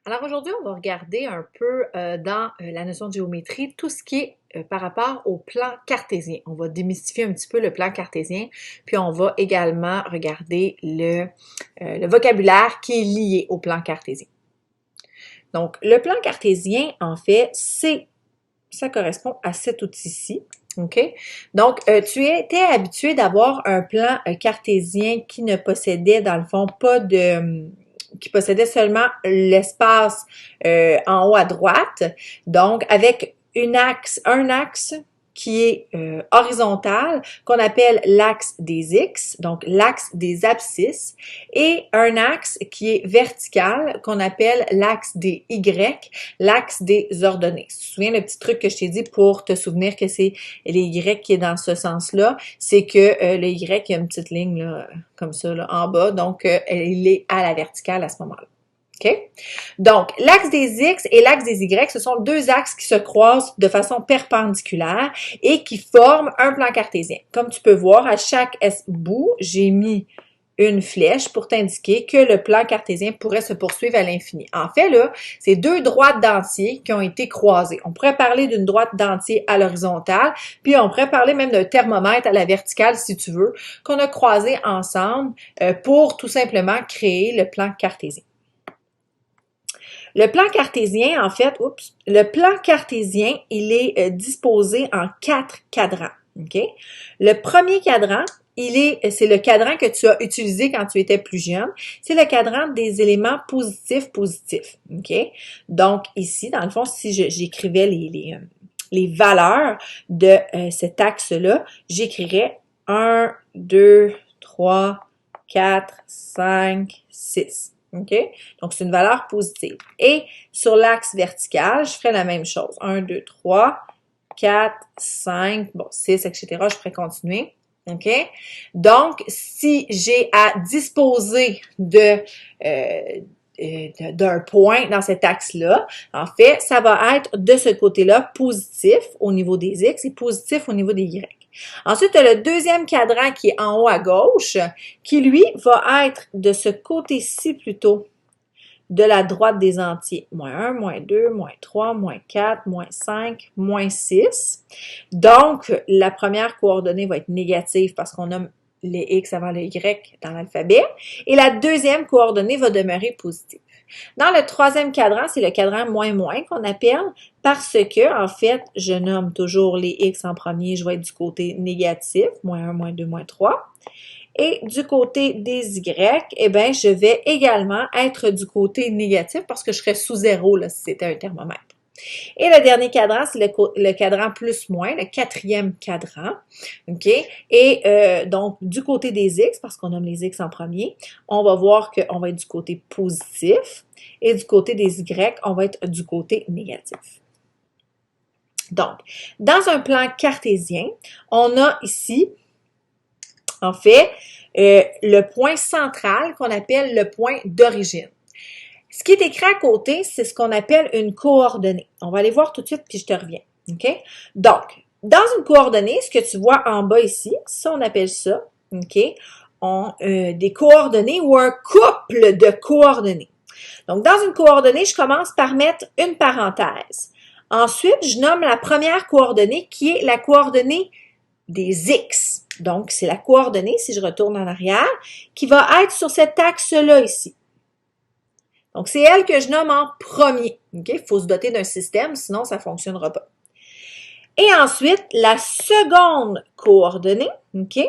Alors aujourd'hui, on va regarder un peu dans la notion de géométrie tout ce qui est par rapport au plan cartésien. On va démystifier un petit peu le plan cartésien, puis on va également regarder le vocabulaire qui est lié au plan cartésien. Donc, le plan cartésien, en fait, ça correspond à cet outil-ci. OK? Donc, tu étais habitué d'avoir un plan cartésien qui ne possédait, dans le fond, qui possédait seulement l'espace en haut à droite, donc avec un axe qui est horizontal, qu'on appelle l'axe des X, donc l'axe des abscisses, et un axe qui est vertical, qu'on appelle l'axe des Y, l'axe des ordonnées. Tu te souviens le petit truc que je t'ai dit pour te souvenir que c'est les Y qui est dans ce sens-là, c'est que le Y, il y a une petite ligne là, comme ça là, en bas, donc il est à la verticale à ce moment-là. OK? Donc, l'axe des X et l'axe des Y, ce sont deux axes qui se croisent de façon perpendiculaire et qui forment un plan cartésien. Comme tu peux voir, à chaque bout, j'ai mis une flèche pour t'indiquer que le plan cartésien pourrait se poursuivre à l'infini. En fait, là, c'est deux droites d'entier qui ont été croisées. On pourrait parler d'une droite d'entier à l'horizontale, puis on pourrait parler même d'un thermomètre à la verticale, si tu veux, qu'on a croisé ensemble pour tout simplement créer le plan cartésien. Le plan cartésien, en fait, le plan cartésien, il est disposé en 4 cadrans. OK? Le premier cadran, c'est le cadran que tu as utilisé quand tu étais plus jeune. C'est le cadran des éléments positifs. OK? Donc, ici, dans le fond, si j'écrivais les valeurs de cet axe-là, j'écrirais 1, 2, 3, 4, 5, 6. OK? Donc, c'est une valeur positive. Et sur l'axe vertical, je ferai la même chose. 1, 2, 3, 4, 5, bon, 6, etc. Je ferai continuer. OK? Donc, si j'ai à disposer d'un point dans cet axe-là, en fait, ça va être de ce côté-là positif au niveau des X et positif au niveau des Y. Ensuite, tu as le deuxième cadran qui est en haut à gauche, qui lui va être de ce côté-ci plutôt, de la droite des entiers. Moins 1, moins 2, moins 3, moins 4, moins 5, moins 6. Donc, la première coordonnée va être négative parce qu'on a les X avant les Y dans l'alphabet. Et la deuxième coordonnée va demeurer positive. Dans le troisième cadran, c'est le cadran moins qu'on appelle parce que, en fait, je nomme toujours les X en premier, je vais être du côté négatif, moins 1, moins 2, moins 3. Et du côté des Y, eh bien, je vais également être du côté négatif parce que je serais sous zéro là, si c'était un thermomètre. Et le dernier cadran, c'est le cadran plus-moins, le quatrième cadran. OK? Et donc, du côté des X, parce qu'on nomme les X en premier, on va voir qu'on va être du côté positif. Et du côté des Y, on va être du côté négatif. Donc, dans un plan cartésien, on a ici, en fait, le point central qu'on appelle le point d'origine. Ce qui est écrit à côté, c'est ce qu'on appelle une coordonnée. On va aller voir tout de suite, puis je te reviens. OK? Donc, dans une coordonnée, ce que tu vois en bas ici, ça, on appelle ça, OK, des coordonnées ou un couple de coordonnées. Donc, dans une coordonnée, je commence par mettre une parenthèse. Ensuite, je nomme la première coordonnée qui est la coordonnée des X. Donc, c'est la coordonnée, si je retourne en arrière, qui va être sur cet axe-là ici. Donc, c'est elle que je nomme en premier. OK? Il faut se doter d'un système, sinon ça ne fonctionnera pas. Et ensuite, la seconde coordonnée, OK?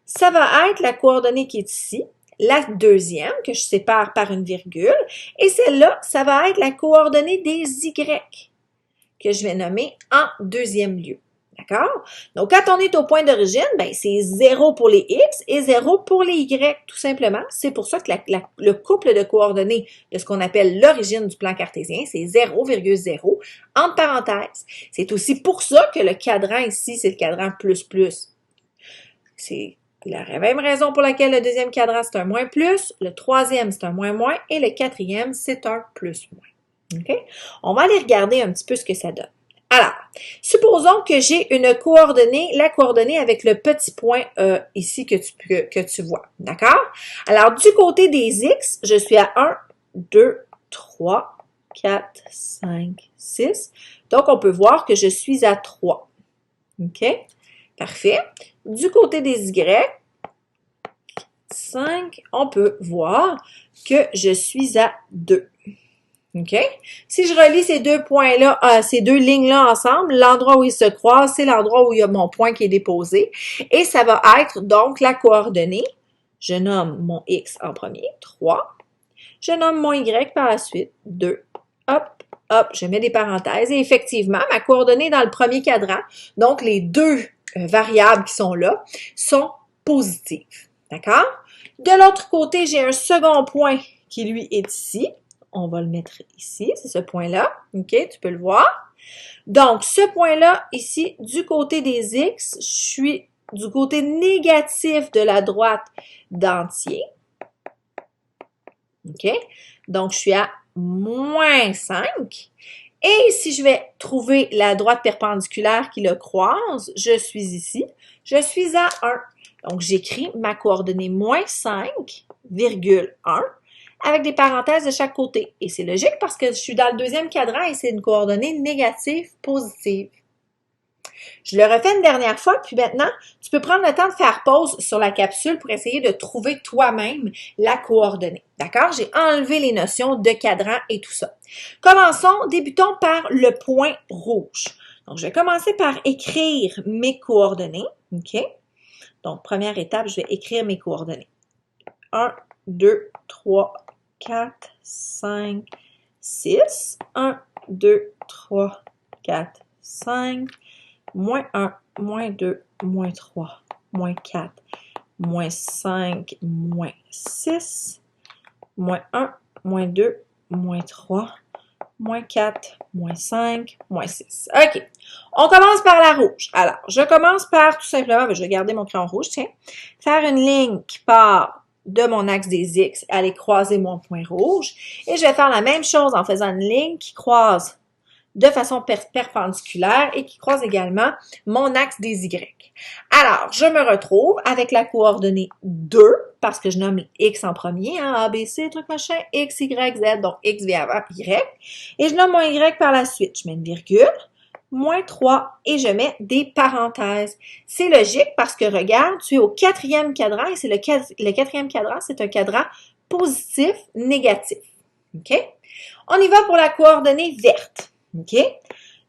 Ça va être la coordonnée qui est ici, la deuxième, que je sépare par une virgule, et celle-là, ça va être la coordonnée des Y, que je vais nommer en deuxième lieu. D'accord? Donc, quand on est au point d'origine, ben, c'est 0 pour les X et 0 pour les Y, tout simplement. C'est pour ça que le couple de coordonnées de ce qu'on appelle l'origine du plan cartésien, c'est 0,0 entre parenthèses. C'est aussi pour ça que le cadran ici, c'est le cadran plus. C'est la même raison pour laquelle le deuxième cadran, c'est un moins plus, le troisième, c'est un moins et le quatrième, c'est un plus moins. OK? On va aller regarder un petit peu ce que ça donne. Alors, supposons que j'ai une coordonnée, la coordonnée avec le petit point ici que tu vois, d'accord? Alors, du côté des X, je suis à 1, 2, 3, 4, 5, 6. Donc, on peut voir que je suis à 3. OK? Parfait. Du côté des Y, 5, on peut voir que je suis à 2. OK? Si je relie ces deux points-là, ces deux lignes-là ensemble, l'endroit où ils se croisent, c'est l'endroit où il y a mon point qui est déposé. Et ça va être donc la coordonnée. Je nomme mon X en premier, 3. Je nomme mon Y par la suite, 2. Hop, hop, je mets des parenthèses. Et effectivement, ma coordonnée dans le premier cadran, donc les deux variables qui sont là, sont positives. D'accord? De l'autre côté, j'ai un second point qui, lui, est ici. On va le mettre ici, c'est ce point-là. OK, tu peux le voir. Donc, ce point-là, ici, du côté des X, je suis du côté négatif de la droite d'entier. OK? Donc, je suis à moins 5. Et si je vais trouver la droite perpendiculaire qui le croise, je suis ici. Je suis à 1. Donc, j'écris ma coordonnée moins 5,1 avec des parenthèses de chaque côté. Et c'est logique parce que je suis dans le deuxième cadran et c'est une coordonnée négative positive. Je le refais une dernière fois, puis maintenant, tu peux prendre le temps de faire pause sur la capsule pour essayer de trouver toi-même la coordonnée. D'accord? J'ai enlevé les notions de cadran et tout ça. Commençons, débutons par le point rouge. Donc, je vais commencer par écrire mes coordonnées. OK? Donc, première étape, je vais écrire mes coordonnées. 1, 2, 3, 4, 5, 6. 1, 2, 3, 4, 5. Moins 1, moins 2, moins 3, moins 4, moins 5, moins 6, moins 1, moins 2, moins 3, moins 4, moins 5, moins 6. OK. On commence par la rouge. Alors, je commence par tout simplement, je vais garder mon crayon rouge, tiens, faire une ligne qui part de mon axe des X, aller croiser mon point rouge. Et je vais faire la même chose en faisant une ligne qui croise de façon perpendiculaire et qui croise également mon axe des Y. Alors, je me retrouve avec la coordonnée 2, parce que je nomme X en premier, hein, A, B, C, truc machin, X, Y, Z, donc X vient avant Y. Et je nomme mon Y par la suite. Je mets une virgule, moins 3, et je mets des parenthèses. C'est logique parce que, regarde, tu es au quatrième cadran, et c'est le quatrième cadran, c'est un cadran positif, négatif. OK? On y va pour la coordonnée verte. OK?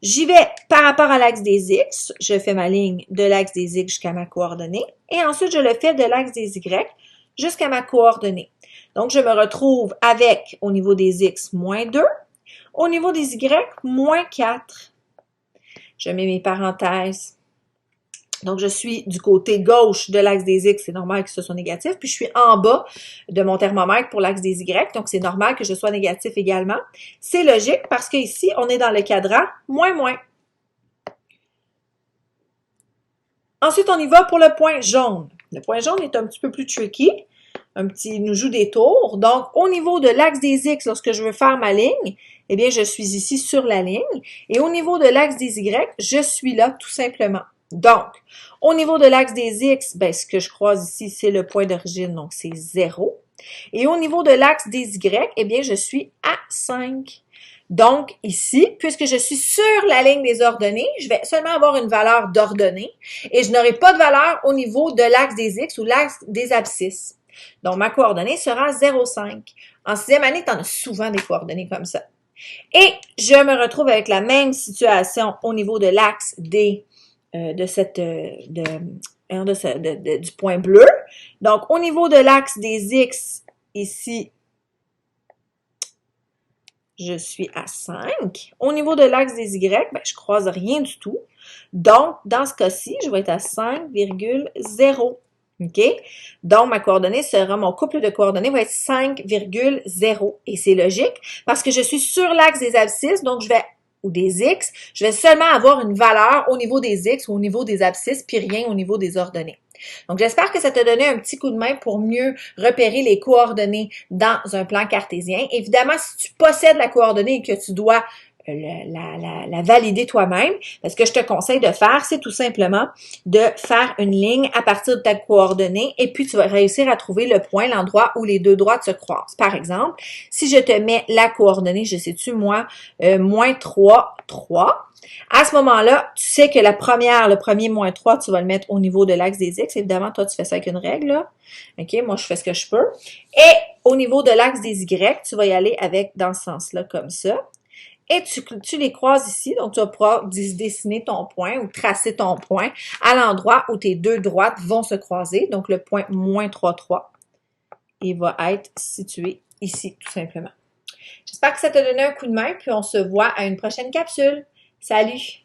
J'y vais par rapport à l'axe des X. Je fais ma ligne de l'axe des X jusqu'à ma coordonnée. Et ensuite, je le fais de l'axe des Y jusqu'à ma coordonnée. Donc, je me retrouve avec, au niveau des X, moins 2. Au niveau des Y, moins 4. Je mets mes parenthèses. Donc, je suis du côté gauche de l'axe des X, c'est normal que ce soit négatif. Puis, je suis en bas de mon thermomètre pour l'axe des Y, donc c'est normal que je sois négatif également. C'est logique parce qu'ici, on est dans le cadran moins, moins. Ensuite, on y va pour le point jaune. Le point jaune est un petit peu plus tricky. Il nous joue des tours. Donc, au niveau de l'axe des X, lorsque je veux faire ma ligne, eh bien, je suis ici sur la ligne. Et au niveau de l'axe des Y, je suis là tout simplement. Donc, au niveau de l'axe des X, ben, ce que je croise ici, c'est le point d'origine, donc c'est 0. Et au niveau de l'axe des Y, eh bien, je suis à 5. Donc, ici, puisque je suis sur la ligne des ordonnées, je vais seulement avoir une valeur d'ordonnée et je n'aurai pas de valeur au niveau de l'axe des X ou l'axe des abscisses. Donc, ma coordonnée sera 0,5. En sixième année, tu en as souvent des coordonnées comme ça. Et je me retrouve avec la même situation au niveau de l'axe des du point bleu. Donc, au niveau de l'axe des X, ici, je suis à 5. Au niveau de l'axe des Y, ben, je croise rien du tout. Donc, dans ce cas-ci, je vais être à 5,0. OK? Donc, ma coordonnée sera, mon couple de coordonnées va être 5,0. Et c'est logique parce que je suis sur l'axe des abscisses, donc je vais ou des X, je vais seulement avoir une valeur au niveau des X ou au niveau des abscisses, puis rien au niveau des ordonnées. Donc, j'espère que ça t'a donné un petit coup de main pour mieux repérer les coordonnées dans un plan cartésien. Évidemment, si tu possèdes la coordonnée et que tu dois la valider toi-même. Ce que je te conseille de faire, c'est tout simplement de faire une ligne à partir de ta coordonnée et puis tu vas réussir à trouver le point, l'endroit où les deux droites se croisent. Par exemple, si je te mets la coordonnée, je sais-tu, moi, moins 3, 3. À ce moment-là, tu sais que le premier moins 3, tu vas le mettre au niveau de l'axe des X. Évidemment, toi, tu fais ça avec une règle, là. OK? Moi, je fais ce que je peux. Et au niveau de l'axe des Y, tu vas y aller avec dans ce sens-là, comme ça. Et tu les croises ici. Donc, tu vas pouvoir dessiner ton point ou tracer ton point à l'endroit où tes deux droites vont se croiser. Donc, le point moins 3, 3, il va être situé ici, tout simplement. J'espère que ça t'a donné un coup de main, puis on se voit à une prochaine capsule. Salut!